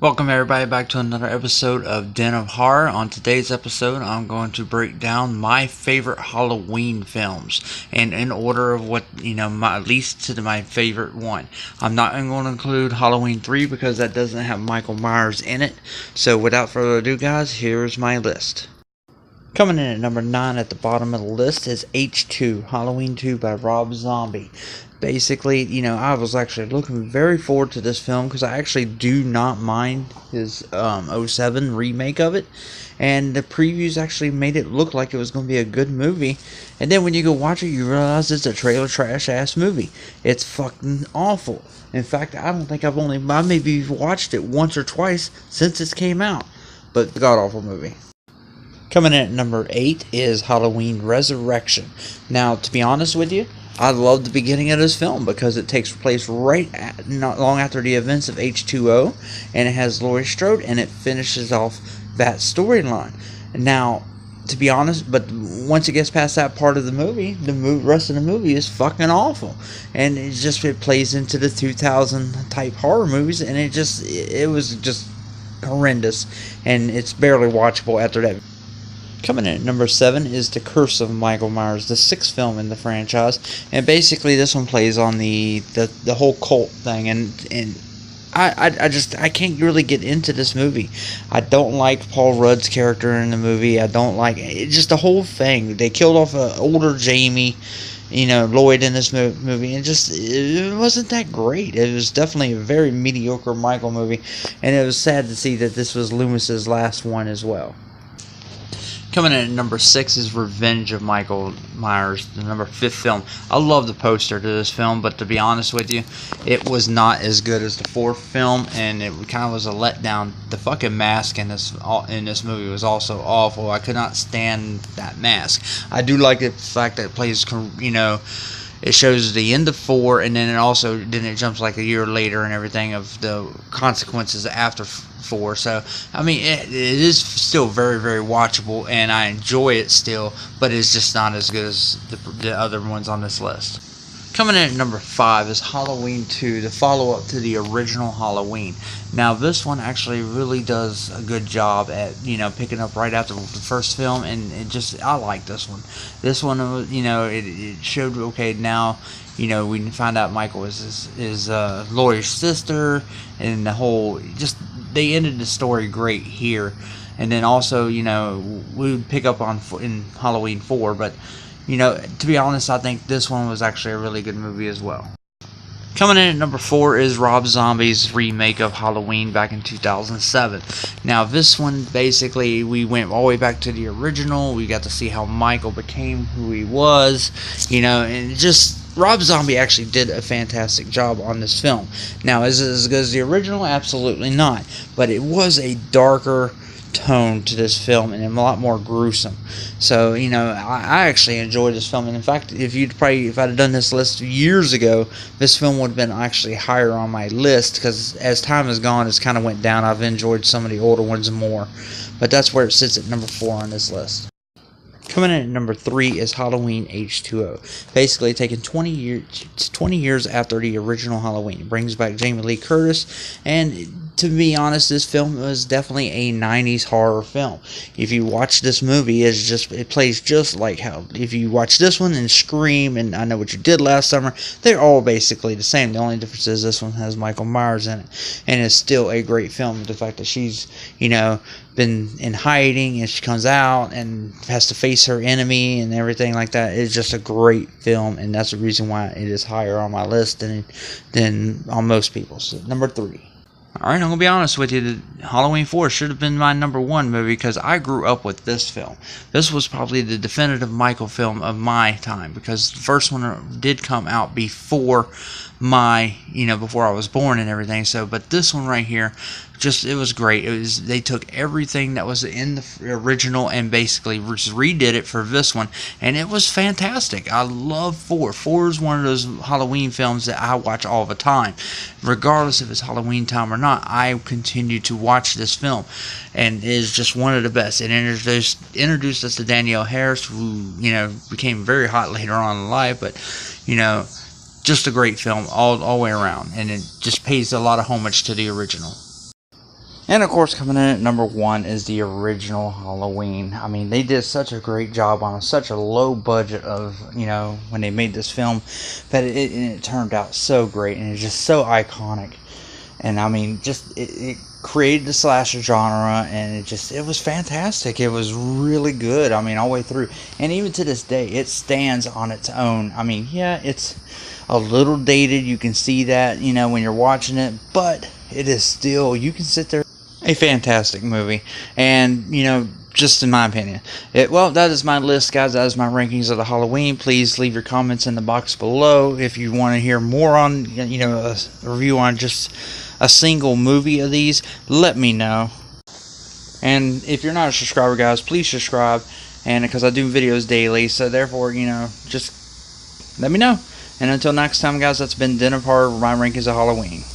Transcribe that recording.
Welcome everybody back to another episode of Den of Horror. On today's episode, I'm going to break down my favorite Halloween films, and in order of what, my least to my favorite one. I'm not going to include Halloween 3 because that doesn't have Michael Myers in it. So without further ado, guys, here's my list. Coming in at number 9 at the bottom of the list is H2, Halloween 2 by Rob Zombie. Basically, I was actually looking very forward to this film because I actually do not mind his '07 remake of it. And the previews actually made it look like it was going to be a good movie. And then when you go watch it, you realize it's a trailer trash ass movie. It's fucking awful. In fact, I don't think I maybe watched it once or twice since it came out. But god awful movie. Coming in at number 8 is Halloween Resurrection. Now, to be honest with you, I love the beginning of this film because it takes place not long after the events of H2O, and it has Laurie Strode, and it finishes off that storyline. Now, to be honest, but once it gets past that part of the movie, rest of the movie is fucking awful, and it plays into the 2000 type horror movies, and it was just horrendous, and it's barely watchable after that. Coming in at number 7 is The Curse of Michael Myers, the 6th film in the franchise, and basically this one plays on the whole cult thing, and I can't really get into this movie. I don't like Paul Rudd's character in the movie. I don't like it, just the whole thing. They killed off an older Jamie, Lloyd in this movie, and it wasn't that great. It was definitely a very mediocre Michael movie, and it was sad to see that this was Loomis's last one as well. Coming in at number 6 is Revenge of Michael Myers, the number 5th film. I love the poster to this film, but to be honest with you, it was not as good as the 4th film, and it kind of was a letdown. The fucking mask in this movie was also awful. I could not stand that mask. I do like the fact that it plays, it shows the end of 4, and then it jumps like a year later and everything of the consequences after 4. So I mean, it is still very, very watchable, and I enjoy it still, but it's just not as good as the other ones on this list. Coming in at number 5 is Halloween 2, the follow-up to the original Halloween. Now, this one actually really does a good job at, picking up right after the first film, and I like this one. This one, it showed, okay, now, we find out Michael is Laurie's sister, and the whole, they ended the story great here. And then also, we would pick up in Halloween 4, but to be honest, I think this one was actually a really good movie as well. Coming in at number 4 is Rob Zombie's remake of Halloween back in 2007. Now, this one, basically, we went all the way back to the original. We got to see how Michael became who he was, and Rob Zombie actually did a fantastic job on this film. Now, is it as good as the original? Absolutely not. But it was a darker tone to this film and a lot more gruesome. So, I actually enjoyed this film. And in fact, if I'd have done this list years ago, this film would have been actually higher on my list, because as time has gone, it's kind of went down. I've enjoyed some of the older ones more. But that's where it sits at number 4 on this list. Coming in at number 3 is Halloween H2O. Basically, taking 20 years after the original Halloween. It brings back Jamie Lee Curtis, and to be honest, this film was definitely a 90s horror film. If you watch this movie, it plays just like how, if you watch this one and Scream and I Know What You Did Last Summer, they're all basically the same. The only difference is this one has Michael Myers in it, and it's still a great film. The fact that she's, been in hiding, and she comes out and has to face her enemy and everything like that. It's just a great film, and that's the reason why it is higher on my list than on most people's. So, number 3. Alright, I'm going to be honest with you, Halloween 4 should have been my number 1 movie because I grew up with this film. This was probably the definitive Michael film of my time, because the first one did come out before before I was born and everything. So, but this one right here, it was great. They took everything that was in the original and basically redid it for this one, and it was fantastic. I love 4. 4 is one of those Halloween films that I watch all the time, regardless if it's Halloween time or not. I continue to watch this film, and it is just one of the best. It introduced us to Danielle Harris, who became very hot later on in life, but just a great film all the way around, and it just pays a lot of homage to the original. And of course, coming in at number 1 is the original Halloween. I mean, they did such a great job on such a low budget of, when they made this film, but it turned out so great, and it's just so iconic. And I mean, just it created the slasher genre, and it was fantastic. It was really good. I mean, all the way through, and even to this day, it stands on its own. I mean, yeah, it's a little dated. You can see that, when you're watching it, but it is still, you can sit there. A fantastic movie, and just in my opinion, that is my list, guys. That is my rankings of the Halloween. Please leave your comments in the box below if you want to hear more on a review on just a single movie of these. Let me know. And if you're not a subscriber, guys, please subscribe, and because I do videos daily, so therefore just let me know. And until next time, guys, that's been Den of Horror, my rankings of Halloween.